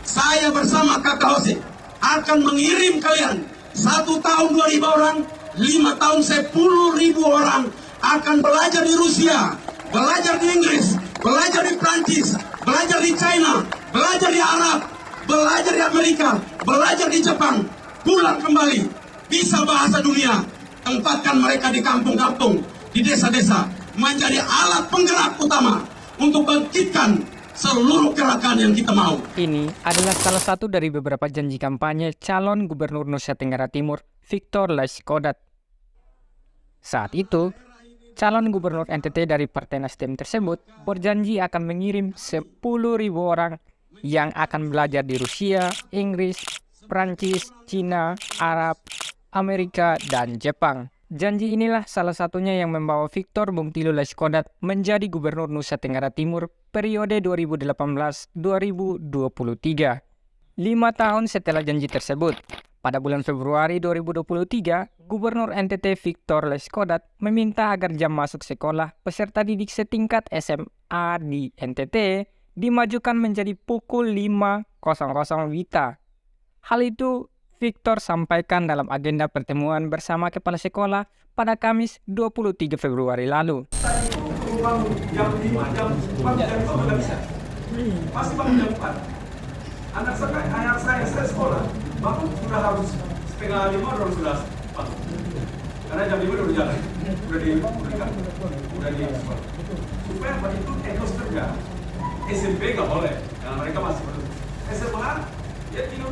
saya bersama Kakak Jose akan mengirim kalian 1 tahun 2.000 orang, 5 tahun 10.000 orang akan belajar di Rusia, belajar di Inggris, belajar di Prancis, belajar di China, belajar di Arab, belajar di Amerika, belajar di Jepang, pulang kembali, bisa bahasa dunia, tempatkan mereka di kampung-kampung, di desa-desa, menjadi alat penggerak utama untuk bangkitkan seluruh gerakan yang kita mau. Ini adalah salah satu dari beberapa janji kampanye calon gubernur Nusa Tenggara Timur, Victor Laiskodat. Saat itu, calon gubernur NTT dari Partai Nasdem tersebut berjanji akan mengirim 10.000 orang yang akan belajar di Rusia, Inggris, Prancis, Cina, Arab, Amerika, dan Jepang. Janji inilah salah satunya yang membawa Victor Bung Tilu Laiskodat menjadi gubernur Nusa Tenggara Timur periode 2018-2023. 5 tahun setelah janji tersebut, pada bulan Februari 2023, Gubernur NTT Victor Laiskodat meminta agar jam masuk sekolah peserta didik setingkat SMA di NTT dimajukan menjadi pukul 5.00 WITA. Hal itu Victor sampaikan dalam agenda pertemuan bersama kepala sekolah pada Kamis 23 Februari lalu. Tadi itu bangun jam 5, jam 4, jam 5 nggak bisa. Masih bangun jam 4. Anak saya sekolah, bangun sudah harus setengah 5 sudah bangun. Karena jam 5 udah jalan, udah di sekolah. Supaya begitu etos kerja, SMP nggak boleh, karena mereka masih perlu. SMA, ya tidur.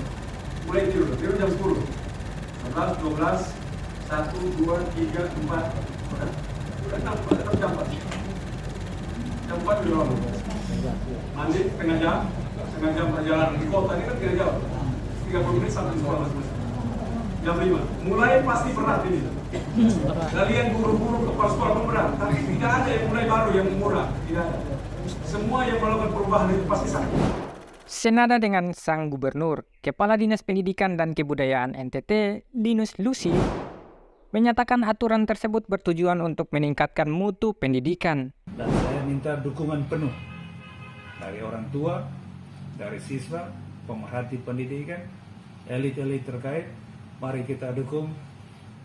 Mulai tidur jam 10, 11, 12, 1, 2, 3, 4, udah 6, tetap jam 4. Jam 4 udah bangun. Mandi setengah jam perjalanan di kota ini kan 3 jam, 30 menit sampai sekolah masing-masing. Jam 5, mulai pasti berat ini. Kalian guru-guru kepala sekolah berat, tapi tidak ada yang mulai baru yang murah, tidak ada. Semua yang melakukan perubahan itu pasti sakit. Senada dengan sang gubernur, Kepala Dinas Pendidikan dan Kebudayaan NTT, Linus Lusi, menyatakan aturan tersebut bertujuan untuk meningkatkan mutu pendidikan. Dan saya minta dukungan penuh dari orang tua, dari siswa, pemerhati pendidikan, elit-elit terkait. Mari kita dukung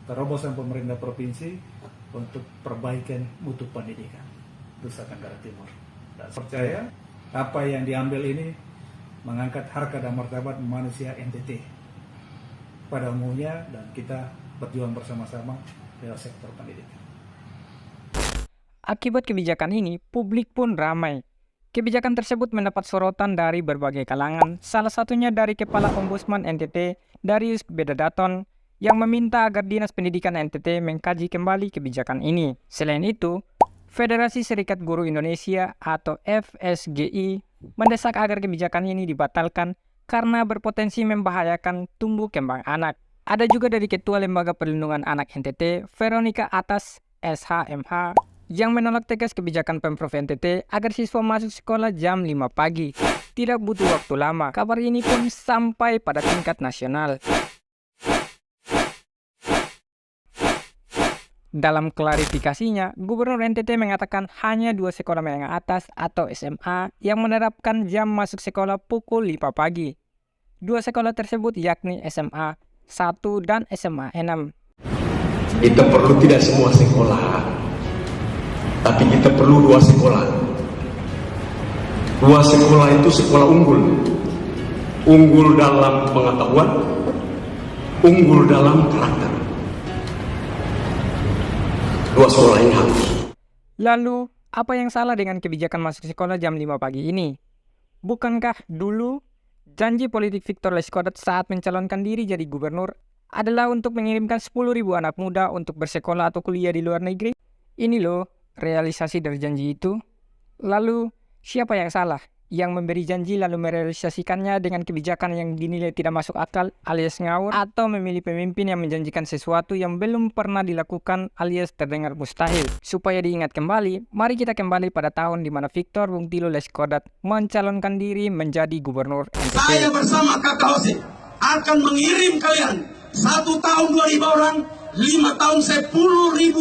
terobosan pemerintah provinsi untuk perbaikan mutu pendidikan Nusa Tenggara Timur. Dan percaya apa yang diambil ini mengangkat harkat dan martabat manusia NTT pada umumnya, dan kita berjuang bersama-sama dalam sektor pendidikan. Akibat kebijakan ini, publik pun ramai. Kebijakan tersebut mendapat sorotan dari berbagai kalangan, salah satunya dari Kepala Ombudsman NTT, Darius Bedadaton, yang meminta agar Dinas Pendidikan NTT mengkaji kembali kebijakan ini. Selain itu, Federasi Serikat Guru Indonesia atau FSGI mendesak agar kebijakan ini dibatalkan karena berpotensi membahayakan tumbuh kembang anak. Ada juga dari Ketua Lembaga Perlindungan Anak NTT, Veronica Atas, SHMH, yang menolak tegas kebijakan Pemprov NTT agar siswa masuk sekolah jam 5 pagi. Tidak butuh waktu lama, kabar ini pun sampai pada tingkat nasional. Dalam klarifikasinya, Gubernur NTT mengatakan hanya 2 sekolah menengah atas atau SMA yang menerapkan jam masuk sekolah pukul 5 pagi. 2 sekolah tersebut yakni SMA 1 dan SMA 6. Kita perlu tidak semua sekolah, tapi kita perlu 2 sekolah. 2 sekolah itu sekolah unggul. Unggul dalam pengetahuan, unggul dalam karakter. 2 sekolah ini harus. Lalu, apa yang salah dengan kebijakan masuk sekolah jam 5 pagi ini? Bukankah dulu janji politik Victor Laiskodat saat mencalonkan diri jadi gubernur adalah untuk mengirimkan 10.000 anak muda untuk bersekolah atau kuliah di luar negeri? Ini loh realisasi dari janji itu. Lalu, siapa yang salah? Yang memberi janji lalu merealisasikannya dengan kebijakan yang dinilai tidak masuk akal alias ngawur, atau memilih pemimpin yang menjanjikan sesuatu yang belum pernah dilakukan alias terdengar mustahil. Supaya diingat kembali, mari kita kembali pada tahun di mana Victor Bung Tilu Laiskodat mencalonkan diri menjadi gubernur NTT. Saya bersama Kakak Jose akan mengirim kalian 1 tahun 2.000 orang, 5 tahun 10.000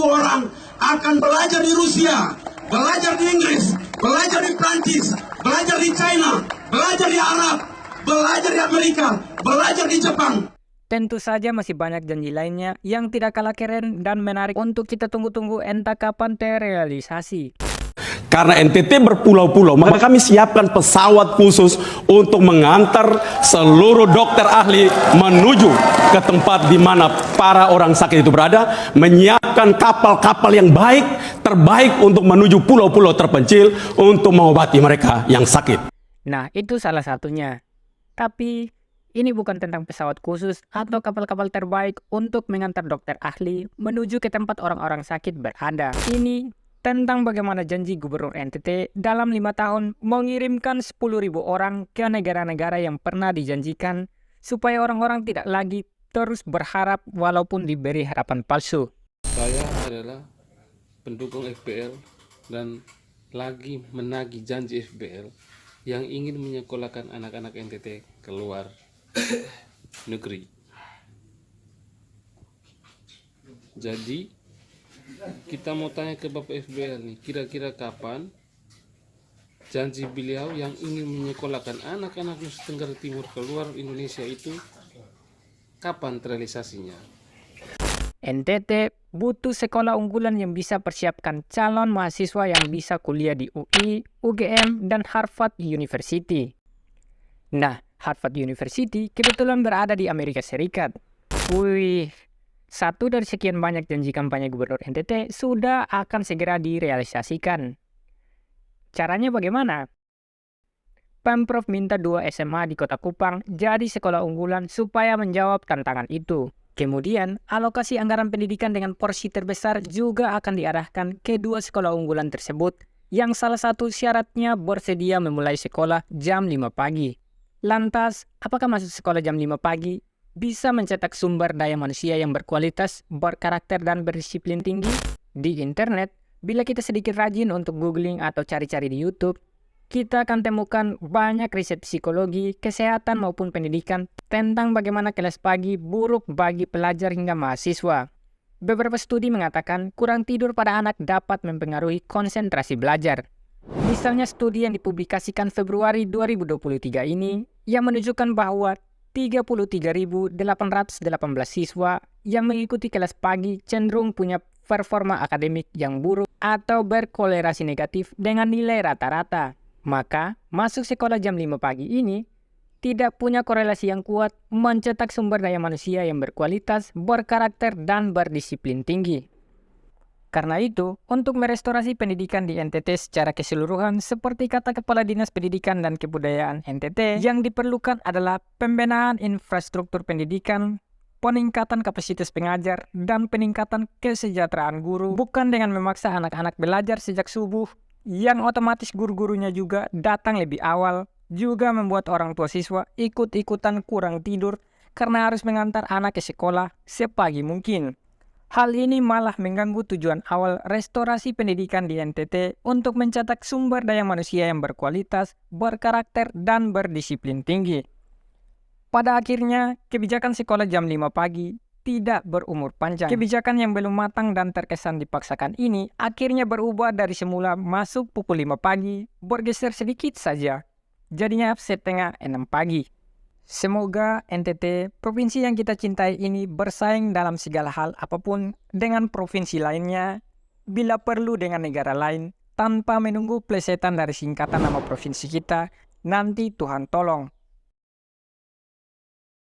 orang akan belajar di Rusia, belajar di Inggris, belajar di Prancis, belajar di China, belajar di Arab, belajar di Amerika, belajar di Jepang. Tentu saja masih banyak janji lainnya yang tidak kalah keren dan menarik untuk kita tunggu-tunggu entah kapan terrealisasi. Karena NTT berpulau-pulau, maka kami siapkan pesawat khusus untuk mengantar seluruh dokter ahli menuju ke tempat di mana para orang sakit itu berada, menyiapkan kapal-kapal yang baik, terbaik untuk menuju pulau-pulau terpencil untuk mengobati mereka yang sakit. Nah, itu salah satunya. Tapi ini bukan tentang pesawat khusus atau kapal-kapal terbaik untuk mengantar dokter ahli menuju ke tempat orang-orang sakit berada. Ini tentang bagaimana janji Gubernur NTT dalam 5 tahun mengirimkan 10.000 orang ke negara-negara yang pernah dijanjikan supaya orang-orang tidak lagi terus berharap walaupun diberi harapan palsu. Saya adalah pendukung FBL dan lagi menagih janji FBL yang ingin menyekolahkan anak-anak NTT keluar negeri. Jadi kita mau tanya ke Bapak FBL nih, kira-kira kapan janji beliau yang ingin menyekolahkan anak-anak Nusa Tenggara Timur keluar Indonesia itu kapan terrealisasinya? NTT butuh sekolah unggulan yang bisa persiapkan calon mahasiswa yang bisa kuliah di UI, UGM, dan Harvard University. Nah, Harvard University kebetulan berada di Amerika Serikat. Wih, satu dari sekian banyak janji kampanye Gubernur NTT sudah akan segera direalisasikan. Caranya bagaimana? Pemprov minta 2 SMA di Kota Kupang jadi sekolah unggulan supaya menjawab tantangan itu. Kemudian, alokasi anggaran pendidikan dengan porsi terbesar juga akan diarahkan ke 2 sekolah unggulan tersebut yang salah satu syaratnya bersedia memulai sekolah jam 5 pagi. Lantas, apakah masuk sekolah jam 5 pagi bisa mencetak sumber daya manusia yang berkualitas, berkarakter, dan berdisiplin tinggi? Di internet, bila kita sedikit rajin untuk googling atau cari-cari di YouTube, kita akan temukan banyak riset psikologi, kesehatan maupun pendidikan tentang bagaimana kelas pagi buruk bagi pelajar hingga mahasiswa. Beberapa studi mengatakan kurang tidur pada anak dapat mempengaruhi konsentrasi belajar. Misalnya studi yang dipublikasikan Februari 2023 ini yang menunjukkan bahwa 33.818 siswa yang mengikuti kelas pagi cenderung punya performa akademik yang buruk atau berkolerasi negatif dengan nilai rata-rata. Maka, masuk sekolah jam 5 pagi ini tidak punya korelasi yang kuat mencetak sumber daya manusia yang berkualitas, berkarakter, dan berdisiplin tinggi. Karena itu, untuk merestorasi pendidikan di NTT secara keseluruhan, seperti kata Kepala Dinas Pendidikan dan Kebudayaan NTT, yang diperlukan adalah pembenahan infrastruktur pendidikan, peningkatan kapasitas pengajar, dan peningkatan kesejahteraan guru, bukan dengan memaksa anak-anak belajar sejak subuh, yang otomatis guru-gurunya juga datang lebih awal, juga membuat orang tua siswa ikut-ikutan kurang tidur karena harus mengantar anak ke sekolah sepagi mungkin. Hal ini malah mengganggu tujuan awal restorasi pendidikan di NTT untuk mencetak sumber daya manusia yang berkualitas, berkarakter, dan berdisiplin tinggi. Pada akhirnya, kebijakan sekolah jam 5 pagi tidak berumur panjang. Kebijakan yang belum matang dan terkesan dipaksakan ini akhirnya berubah dari semula masuk pukul 5 pagi, bergeser sedikit saja. Jadinya setengah 6 pagi. Semoga NTT, provinsi yang kita cintai ini bersaing dalam segala hal apapun dengan provinsi lainnya, bila perlu dengan negara lain, tanpa menunggu plesetan dari singkatan nama provinsi kita, nanti Tuhan tolong.